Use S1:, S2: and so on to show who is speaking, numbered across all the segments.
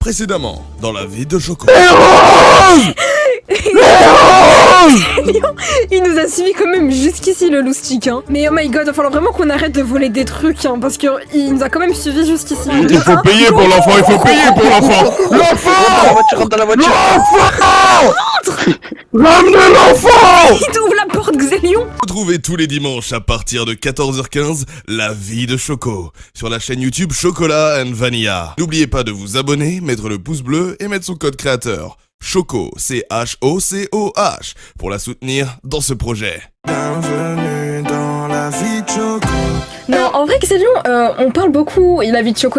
S1: Précédemment, dans la vie de Choco.
S2: Il nous a suivi quand même jusqu'ici le loustic hein. Mais oh my god, il va falloir vraiment qu'on arrête de voler des trucs hein, parce qu'il nous a quand même suivi jusqu'ici.
S1: Il faut payer pour l'enfant, il faut payer pour l'enfant. L'enfant,
S3: Rentre dans la voiture.
S1: ramenez l'enfant.
S2: Il t'ouvre la porte, Xélion.
S1: Retrouvez tous les dimanches à partir de 14h15 la vie de Choco sur la chaîne YouTube Chocolat and Vanilla. N'oubliez pas de vous abonner, mettre le pouce bleu et mettre son code créateur. Choco, C-H-O-C-O-H, pour la soutenir dans ce projet.
S4: Bienvenue dans la vie de Choco.
S2: Non, en vrai, Xélion, on parle beaucoup, la vie de Choco,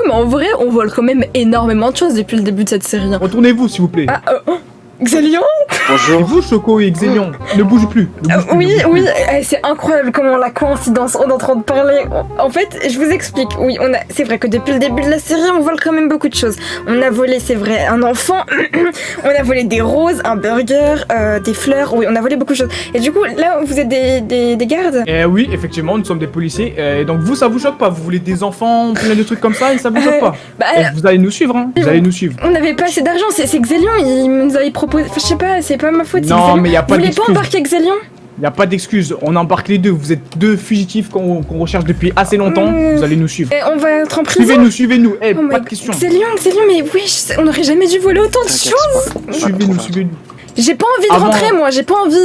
S2: mais en vrai, on vole quand même énormément de choses depuis le début de cette série. Hein.
S5: Retournez-vous, s'il vous plaît.
S2: Ah, Xélion.
S5: Et
S3: Bonjour.
S5: vous, Choco et Xélion, ne bougez plus.
S2: Oui, c'est incroyable comment la coïncidence, on est en train de parler. En fait, je vous explique, oui, c'est vrai que depuis le début de la série, on vole quand même beaucoup de choses. On a volé, c'est vrai, un enfant, on a volé des roses, un burger, des fleurs, oui, on a volé beaucoup de choses. Et du coup, là, vous êtes des gardes.
S5: Oui, effectivement, nous sommes des policiers. Et donc vous, ça vous choque pas? Vous voulez des enfants, plein de trucs comme ça, et ça vous choque pas? Vous allez nous suivre, hein. Vous allez nous suivre.
S2: On n'avait pas assez d'argent, c'est Xélion, il nous avait proposé... Enfin, je sais pas, c'est pas ma faute,
S5: Non, mais y a pas
S2: Vous voulez
S5: d'excuse.
S2: pas embarquer Xélion?
S5: Y a pas d'excuse, on embarque les deux. Vous êtes deux fugitifs qu'on recherche depuis assez longtemps. Vous allez nous suivre.
S2: Et on va être en prison.
S5: Suivez-nous.
S2: Oh
S5: Pas
S2: my
S5: de questions.
S2: Xélion, mais oui, on aurait jamais dû voler autant de
S3: T'inquiète
S2: choses.
S5: Suivez-nous.
S2: J'ai pas envie de
S5: Avant-
S2: rentrer, moi, j'ai pas envie.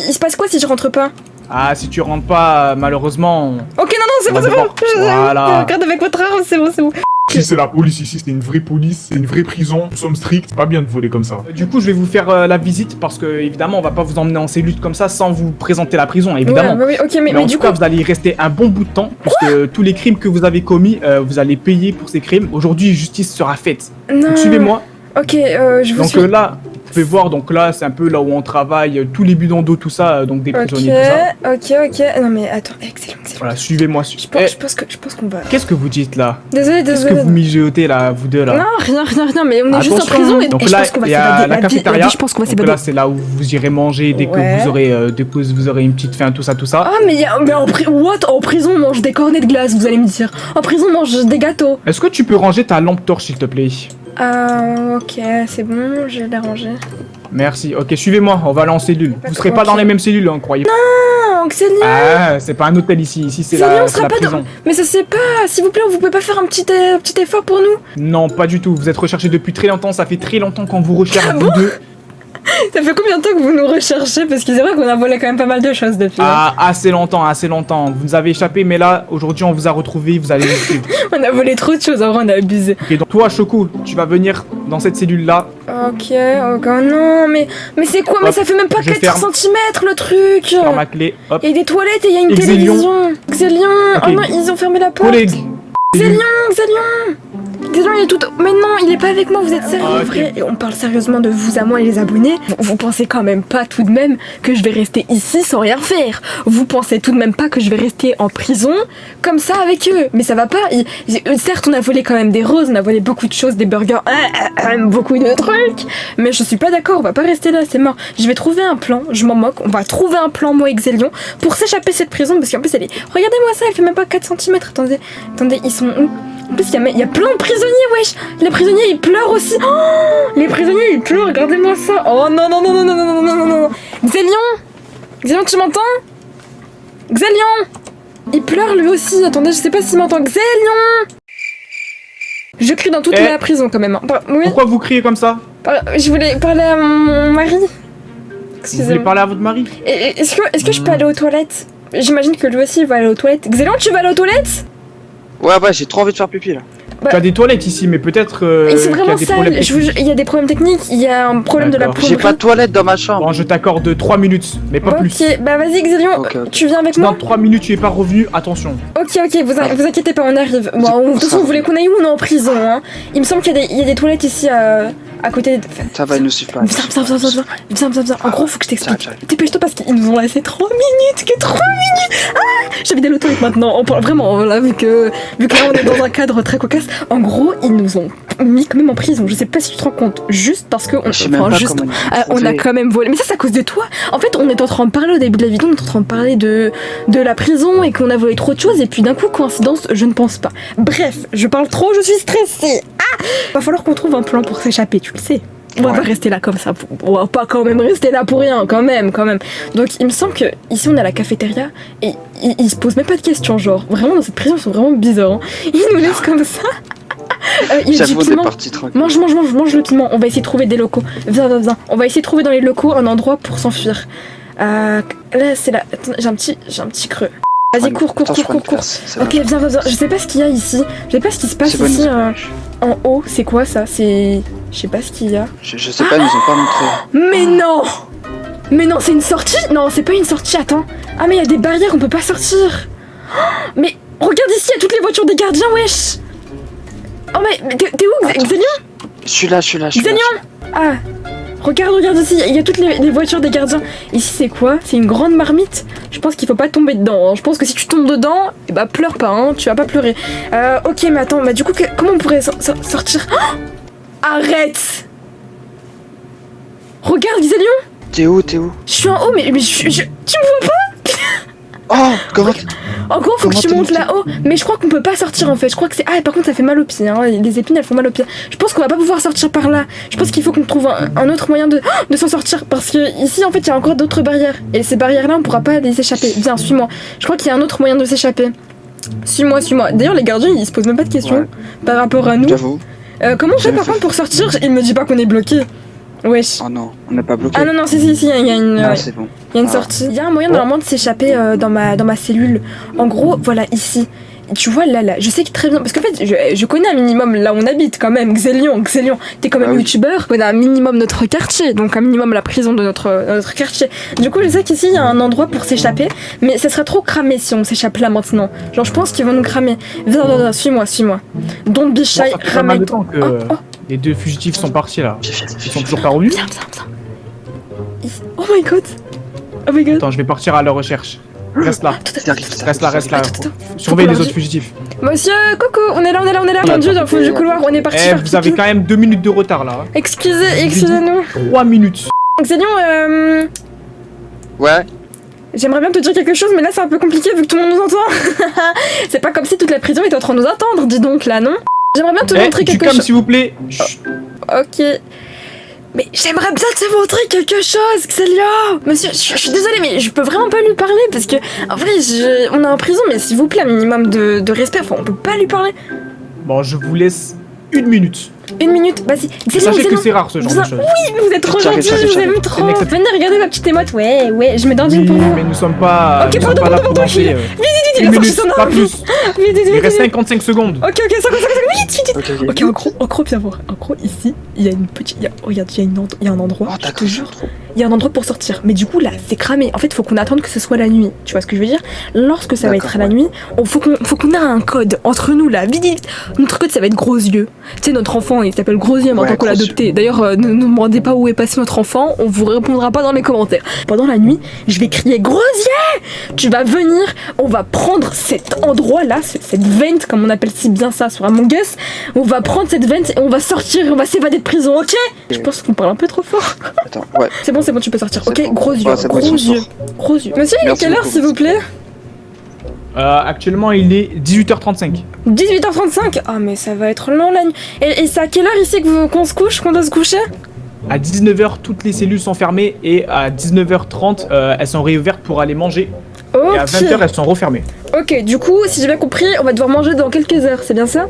S2: Il se passe quoi si je rentre pas?
S5: Ah, si tu rentres pas, malheureusement...
S2: Ok, non, c'est bon,
S5: On
S2: c'est
S5: va
S2: bon.
S5: devoir- Voilà.
S2: Regarde avec votre arme, c'est bon.
S6: Si c'est la police ici, c'est une vraie police, c'est une vraie prison, nous sommes stricts, c'est pas bien de voler comme ça.
S5: Du coup, je vais vous faire la visite parce que, évidemment, on va pas vous emmener en cellule comme ça sans vous présenter la prison, évidemment.
S2: Ouais, oui, ok, mais
S5: en
S2: du
S5: tout
S2: coup.
S5: cas, vous allez y rester un bon bout de temps puisque tous les crimes que vous avez commis, vous allez payer pour ces crimes. Aujourd'hui, justice sera faite.
S2: Non.
S5: Donc, suivez-moi.
S2: Ok, je vous
S5: Donc
S2: suis.
S5: là, vous pouvez voir, donc là, c'est un peu là où on travaille, tous les bidons d'eau, tout ça, donc des prisonniers, tout ça.
S2: Ok. Non, mais attends, excellent.
S5: Voilà, suivez-moi.
S2: Je pense qu'on va.
S5: Qu'est-ce que vous dites là?
S2: Désolé.
S5: Qu'est-ce que vous mijotez là, vous deux là?
S2: Non, rien, mais on est juste en
S5: Attention.
S2: prison et
S5: Donc
S2: je
S5: là,
S2: pense qu'on va
S5: il y a
S2: s'évader.
S5: la cafétéria.
S2: Je pense qu'on va
S5: Donc
S2: s'évader.
S5: là, c'est là où vous irez manger dès que
S2: Ouais.
S5: vous aurez une petite faim, tout ça.
S2: Ah, mais en prison, on mange des cornets de glace, vous allez me dire. En prison, on mange des gâteaux.
S5: Est-ce que tu peux ranger ta lampe torche, s'il te plaît?
S2: Ok, c'est bon, je l'ai rangé.
S5: Merci. Ok, suivez-moi, on va aller en cellule. Vous serez pas
S2: Ok.
S5: dans les mêmes cellules, hein, croyez.
S2: Non, Xélion.
S5: Ah, c'est pas un hôtel ici. Ici, c'est
S2: Xélion, on
S5: la
S2: sera pas
S5: prison.
S2: Mais ça c'est pas. S'il vous plaît, vous pouvez pas faire un petit effort pour nous?
S5: Non, pas du tout. Vous êtes recherchés depuis très longtemps. Ça fait très longtemps qu'on vous recherche, vous deux.
S2: Ça fait combien de temps que vous nous recherchez? Parce que c'est vrai qu'on a volé quand même pas mal de choses depuis.
S5: Ah, assez longtemps. Vous nous avez échappé, mais là, aujourd'hui, on vous a retrouvés. Vous allez nous suivre.
S2: On a volé trop de choses, en vrai, on a abusé.
S5: Ok, donc toi, Choco, tu vas venir dans cette cellule-là.
S2: Ok, non, mais c'est quoi? Mais
S5: Hop,
S2: ça fait même pas
S5: je
S2: 4
S5: ferme.
S2: cm le truc!
S5: Sur ma clé. Hop.
S2: Il y a des toilettes et il y a une
S5: Et Xélion.
S2: télévision! Xélion!
S5: Ok.
S2: Oh non, ils ont fermé la porte!
S5: Collègue.
S2: Xélion, il est tout... Mais non, il est pas avec moi, vous êtes sérieux,
S5: Ah, ok.
S2: vrai? Et on parle sérieusement de vous à moi et les abonnés. Vous pensez quand même pas tout de même que je vais rester ici sans rien faire? Vous pensez tout de même pas que je vais rester en prison comme ça avec eux? Mais ça va pas. Certes, on a volé quand même des roses, on a volé beaucoup de choses, des burgers, beaucoup de trucs. Mais je suis pas d'accord, on va pas rester là, c'est mort. Je vais trouver un plan, je m'en moque, on va trouver un plan, moi et Xélion, pour s'échapper de cette prison, parce qu'en plus elle est... Regardez-moi ça, elle fait même pas 4 cm, attendez, ils sont où? En plus, il y a plein de prisonniers, wesh! Les prisonniers, ils pleurent aussi! Oh, les prisonniers, ils pleurent, regardez-moi ça! Oh non! Xélion, tu m'entends? Xélion! Il pleure lui aussi, attendez, je sais pas s'il m'entend. Xélion! Je crie dans toute la prison quand même. Oui,
S5: Pourquoi vous criez comme ça?
S2: je voulais parler à mon mari.
S5: Vous voulez
S2: Excusez-moi.
S5: parler à votre mari?
S2: Est-ce que je peux aller aux toilettes? J'imagine que lui aussi il va aller aux toilettes. Xélion, tu vas aller aux toilettes?
S3: Ouais, j'ai trop envie de faire pipi là.
S5: Tu as des toilettes ici, mais peut-être
S2: C'est
S5: qu'il y
S2: vraiment
S5: a des problèmes
S2: sale.
S5: techniques.
S2: Il y a des problèmes techniques, il y a un problème de la
S5: D'accord.
S3: J'ai
S2: plomberie.
S3: pas de toilette dans ma chambre.
S5: Bon, je t'accorde 3 minutes, mais pas plus.
S2: Ok, bah vas-y Xélion,
S3: Ok.
S2: tu viens avec
S5: Si dans
S2: moi?
S5: 3 minutes tu es pas revenu, attention.
S2: Ok, vous inquiétez pas, on arrive. Bon, de toute façon, vous voulez qu'on aille où? On est en prison, hein. Il me semble qu'il y a des toilettes ici à côté.
S3: Ça va, ils nous suivent pas.
S2: Viens. En gros, faut que je t'explique.
S3: J'arrive.
S2: Dépêche-toi parce qu'ils nous ont laissé 3 minutes. Que 3 minutes! Ah! J'ai envie d'aller aux toilettes maintenant. On parle vraiment, là, vu que là on est dans un cadre très cocasse. En gros, ils nous ont mis quand même en prison. Je sais pas si tu te rends compte. Juste parce que
S3: Je sais même pas comment
S2: on a quand même volé. Mais ça, c'est à cause de toi. En fait, on est en train de parler au début de la vidéo, on est en train de parler de la prison et qu'on a volé trop de choses. Et puis d'un coup, coïncidence, je ne pense pas. Bref, je parle trop, je suis stressée. Ah! Va falloir qu'on trouve un plan pour s'échapper, tu le sais. On va
S3: Ouais.
S2: pas rester là comme ça. On va pas quand même rester là pour rien, quand même. Donc il me semble que ici on est à la cafétéria et ils se posent même pas de questions, genre. Vraiment, dans cette prison, ils sont vraiment bizarres. Hein. Ils nous laissent comme ça. Il y a du
S3: J'avoue, on est
S2: piment.
S3: parti tranquille.
S2: Mange le piment. On va essayer de trouver des locaux. Viens. On va essayer de trouver dans les locaux un endroit pour s'enfuir. Là, c'est là. Attends, j'ai un petit creux. Vas-y, cours.
S3: Attends, je prends une place, c'est
S2: Ok, viens. Je sais pas ce qu'il y a ici. Je sais pas ce qui se passe
S3: C'est bon,
S2: ici.
S3: nous
S2: En haut, c'est quoi ça? C'est. Je sais pas ce qu'il y a.
S3: Je sais pas, ils nous ont pas montré.
S2: Mais non! Mais non, c'est une sortie? Non, c'est pas une sortie, attends. Ah, mais il y a des barrières, on peut pas sortir. Oh, mais regarde ici, il y a toutes les voitures des gardiens, wesh! Oh, mais t'es où, Xélion?
S3: Je suis là.
S2: Xélion! Ah, regarde ici, il y a toutes les voitures des gardiens. Ici, c'est quoi? C'est une grande marmite? Je pense qu'il faut pas tomber dedans. Hein. Je pense que si tu tombes dedans, eh bah pleure pas, hein, tu vas pas pleurer. Ok, mais attends, bah du coup, comment on pourrait sortir? Oh, arrête! Regarde, Xélion!
S3: T'es où?
S2: Je suis en haut, mais tu me vois pas?
S3: Oh, comment
S2: En gros, faut que
S3: Comment
S2: tu
S3: t'es
S2: montes
S3: monté
S2: là-haut, mais je crois qu'on peut pas sortir en fait. Je crois que c'est. Ah, par contre, ça fait mal aux pieds, hein. Les épines elles font mal aux pieds. Je pense qu'on va pas pouvoir sortir par là. Je pense qu'il faut qu'on trouve un autre moyen de s'en sortir. Parce que ici, en fait, il y a encore d'autres barrières. Et ces barrières-là, on pourra pas les échapper. Viens, suis-moi. Je crois qu'il y a un autre moyen de s'échapper. Suis-moi. D'ailleurs, les gardiens, ils se posent même pas de questions
S3: Ouais.
S2: par rapport à nous.
S3: J'avoue.
S2: Comment on fait par contre pour sortir? Il me dit pas qu'on est bloqué. Wesh.
S3: Oh non, on n'est pas bloqué.
S2: Ah non, si, il y a une.
S3: Ah, c'est bon.
S2: Il y a une
S3: Ah.
S2: sortie. Il y a un moyen normalement de s'échapper dans ma cellule. En gros, voilà, ici. Tu vois, là, je sais que très bien. Parce qu'en fait, je connais un minimum là où on habite quand même. Xélion, t'es quand même
S3: Ah oui.
S2: youtubeur. Connais un minimum notre quartier. Donc un minimum la prison de notre quartier. Du coup, je sais qu'ici, il y a un endroit pour s'échapper. Mais ça serait trop cramé si on s'échappe là maintenant. Genre, je pense qu'ils vont nous cramer. Viens, suis-moi. Don't be shy,
S5: Ça fait pas mal de
S2: ramène.
S5: temps que
S2: Oh.
S5: les deux fugitifs sont partis là.
S3: Viens.
S5: Ils sont toujours pas revenus.
S2: Viens. Oh my god.
S5: Attends, je vais partir à leur recherche. Reste là. Reste là.
S2: Attends.
S5: Surveille les
S2: Faut qu'on
S5: autres fugitifs.
S2: Monsieur, coucou, on est là, mon dieu, dans le fond du couloir, on est parti
S5: Eh,
S2: faire
S5: vous avez
S2: pipi.
S5: quand même 2 minutes de retard là. hein.
S2: Excusez-nous.
S5: 3 minutes.
S2: Xélion,
S3: Ouais.
S2: j'aimerais bien te dire quelque chose, mais là c'est un peu compliqué vu que tout le monde nous entend. C'est pas comme si toute la prison était en train de nous attendre, dis donc là, non? J'aimerais bien te montrer
S5: Du
S2: quelque
S5: calme
S2: chose.
S5: s'il vous plaît. Chut.
S2: Ok. Mais j'aimerais bien te montrer quelque chose, Xélion. Monsieur, je suis désolée, mais je peux vraiment pas lui parler parce que, en vrai, on est en prison, mais s'il vous plaît, un minimum de respect. Enfin, on peut pas lui parler.
S5: Bon, je vous laisse 1 minute.
S2: 1 minute, vas-y. Xélion,
S5: Sachez que c'est rare ce genre de choses.
S2: Oui, vous êtes trop
S3: J'arrive,
S2: gentil, je vous
S3: j'arrive.
S2: aime trop.
S5: C'est excellent.
S2: Venez regarder ma petite émote, ouais, je mets dans
S5: Oui,
S2: une pour vous.
S5: mais nous sommes pas,
S2: Ok,
S5: nous sommes
S2: pardon,
S5: pas là
S2: pardon,
S5: pour danser.
S2: Vite,
S5: 1
S2: il a sorti
S5: minute,
S2: son
S5: pas
S2: arme.
S5: plus.
S2: Vite,
S5: Il reste 55 secondes.
S2: Ok, 55, vite.
S3: Ok.
S2: En gros, viens voir. En gros, ici, il y a une petite. Regarde, il y a un endroit,
S3: Oh,
S2: je te
S3: d'accord,
S2: jure. Il y a un endroit pour sortir. Mais du coup, là, c'est cramé. En fait, faut qu'on attende que ce soit la nuit. Tu vois ce que je veux dire? Lorsque ça va
S3: D'accord,
S2: être la
S3: ouais.
S2: nuit, faut qu'on ait un code entre nous, là. Vite. Notre code, ça va être Gros Yeux. Tu sais, notre enfant, il s'appelle Gros Yeux maintenant
S3: Ouais,
S2: qu'on l'a
S3: Gros
S2: adopté. D'ailleurs, ne nous demandez pas où est passé notre enfant. On vous répondra pas dans les commentaires. Pendant la nuit, je vais crier Gros Yeux! Tu vas venir. On va prendre cet endroit-là, cette vente, comme on appelle si bien ça sur Among Us. On va prendre cette vente et on va sortir. On va s'évader de prison, ok? Je pense qu'on parle un peu trop fort.
S3: Attends, ouais.
S2: C'est bon, tu peux sortir.
S3: C'est
S2: Ok,
S3: bon.
S2: Gros yeux,
S3: Ouais, c'est bon, ils sont sortis.
S2: gros yeux. Monsieur, il est
S3: Merci
S2: quelle heure
S3: beaucoup,
S2: s'il vous plaît?
S5: Actuellement, il est 18h35.
S2: 18h35. Ah mais ça va être long la nuit. Et c'est à quelle heure ici qu'on se couche, qu'on doit se coucher?
S5: À 19h, toutes les cellules sont fermées et à 19h30, elles sont réouvertes pour aller manger. Et à 20h,
S2: Ok.
S5: elles sont refermées.
S2: Ok, du coup, si j'ai bien compris, on va devoir manger dans quelques heures, c'est bien ça?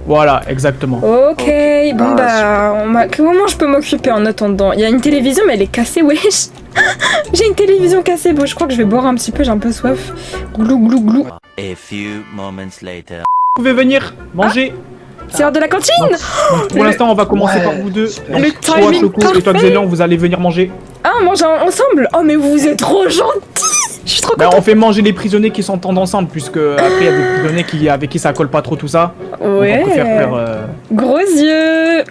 S5: Voilà, exactement.
S2: Ok, bon
S3: Ah,
S2: comment je peux m'occuper en attendant? Il y a une télévision mais elle est cassée, wesh. J'ai une télévision cassée, bon je crois que je vais boire un petit peu, j'ai un peu soif. Glou.
S7: A few moments later.
S5: Vous pouvez venir manger.
S2: C'est l'heure de la cantine?
S5: Donc, pour l'instant, on va commencer
S3: Ouais.
S5: par vous deux.
S3: Le
S5: Donc, toi,
S2: timing
S5: Choco, et toi,
S2: parfait.
S5: Xélion, vous allez venir manger.
S2: Ah, on mange ensemble? Oh mais vous êtes trop gentils. Je suis trop
S5: Ben,
S2: contente.
S5: on fait manger les prisonniers qui s'entendent ensemble, puisque après, il y a des prisonniers avec qui ça colle pas trop tout ça. Donc, on préfère faire.
S2: Gros yeux.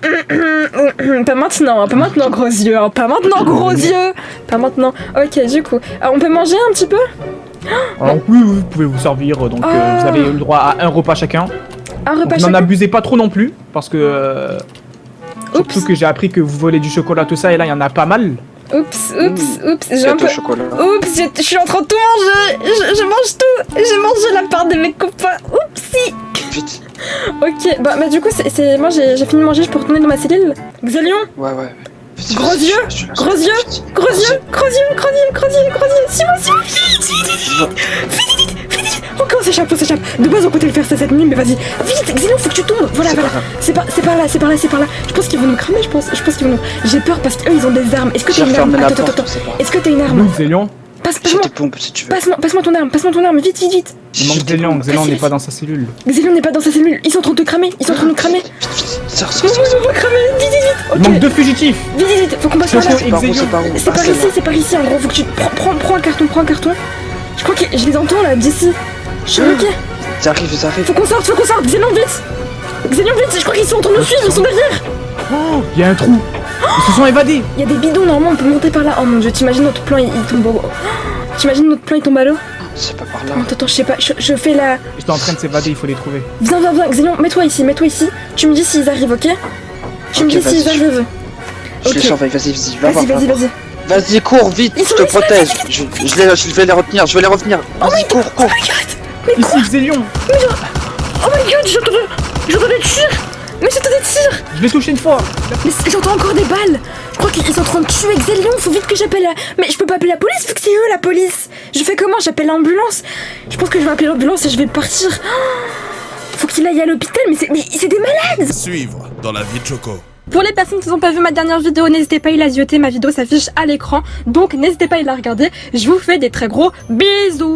S2: Pas maintenant gros yeux. Hein. Pas maintenant gros yeux. Pas maintenant. Ok, du coup, on peut manger un petit peu?
S5: Alors, oui, vous pouvez vous servir. Donc,
S2: Ah.
S5: vous avez le droit à un repas chacun.
S2: Un
S5: Donc,
S2: repas
S5: n'en
S2: chacun.
S5: abusez pas trop non plus, parce que. Surtout
S2: Oups.
S5: que j'ai appris que vous volez du chocolat, tout ça, et là, il y en a pas mal.
S2: Oups, j'ai un
S3: Gâteau
S2: peu...
S3: au chocolat.
S2: Oups, je suis en train de tout manger. Je mange tout. J'ai mangé la part de mes copains. Oupsie.
S3: Vite.
S2: Ok, bah du coup, moi j'ai fini de manger, je peux retourner dans ma cellule. Xélion,
S3: Ouais. Vas-y,
S2: Gros
S3: vas-y,
S2: yeux,
S3: je suis là,
S2: gros
S3: je suis
S2: yeux,
S3: là, vite.
S2: gros yeux, gros yeux. Simon,
S3: Va.
S2: vite. Ok, on s'échappe. De base, on comptait le faire cette nuit, mais vas-y. Vite, Xélion, faut que tu tombes. Voilà.
S3: C'est pas grave.
S2: C'est par là. Je pense qu'ils vont nous cramer, je pense qu'ils vont nous... J'ai peur parce qu'eux, ils ont des armes. Est-ce que
S3: J'ai
S2: t'as une arme?
S3: refermé la
S2: Attends.
S3: porte, c'est pas grave.
S2: Est-ce que t'as une arme?
S5: Nous, Zélion.
S3: J'ai des pompes si tu veux.
S2: Passe-moi ton arme, vite.
S5: Il manque Zélion. Zélion n'est pas dans sa cellule.
S2: Xélion n'est pas dans sa cellule, ils sont en train de te cramer.
S3: Vite, sors.
S2: On va cramer, vite.
S5: Il
S2: Ok,
S5: manque 2 fugitifs.
S2: vite, faut qu'on passe par là.
S5: Choco
S3: C'est par où,
S5: Xélion.
S2: C'est par ici, en gros, faut que tu prends un carton. Je crois que je les entends là, d'ici. Je suis ok.
S3: Ça arrive.
S2: Faut qu'on sorte. Xélion, vite, je crois qu'ils sont en train de nous suivre, ils sont derrière.
S5: Oh, il y a un trou. Ils se sont évadés.
S2: Il y a des bidons, normalement, on peut monter par là. Oh mon dieu, t'imagines notre plan, il tombe au... T'imagines notre plan, il tombe à l'eau?
S3: C'est pas par là.
S2: Attends, je sais pas, je fais la...
S5: J'étais en train de s'évader, il faut les trouver.
S2: Viens, Xélion, mets-toi ici. Tu me dis s'ils arrivent, ok? Tu me
S3: Ok,
S2: dis s'ils
S3: vas-y.
S2: arrivent.
S3: Je les
S2: Ok.
S3: surveille, vas-y. Va.
S2: Vas-y.
S3: Vas-y, cours vite,
S2: Ils
S3: je
S2: sont
S3: te
S2: là,
S3: protège. Je vais les retenir, je vais les retenir. Vas-y, cours.
S2: Oh my god! Mais quoi?
S5: Ici, Zélion.
S2: Oh my god, j'entends des tirs! Mais j'entends des tirs!
S5: Je l'ai touché une fois.
S2: Mais j'entends encore des balles! Je crois qu'ils sont en train de tuer Xélion, faut vite que j'appelle la... Mais je peux pas appeler la police vu que c'est eux la police! Je fais comment? J'appelle l'ambulance? Je pense que je vais appeler l'ambulance et je vais partir. Faut qu'il aille à l'hôpital, mais c'est des malades!
S1: Suivre dans la vie de Choco.
S2: Pour les personnes qui n'ont pas vu ma dernière vidéo, n'hésitez pas à la zioter, ma vidéo s'affiche à l'écran, donc n'hésitez pas à la regarder. Je vous fais des très gros bisous!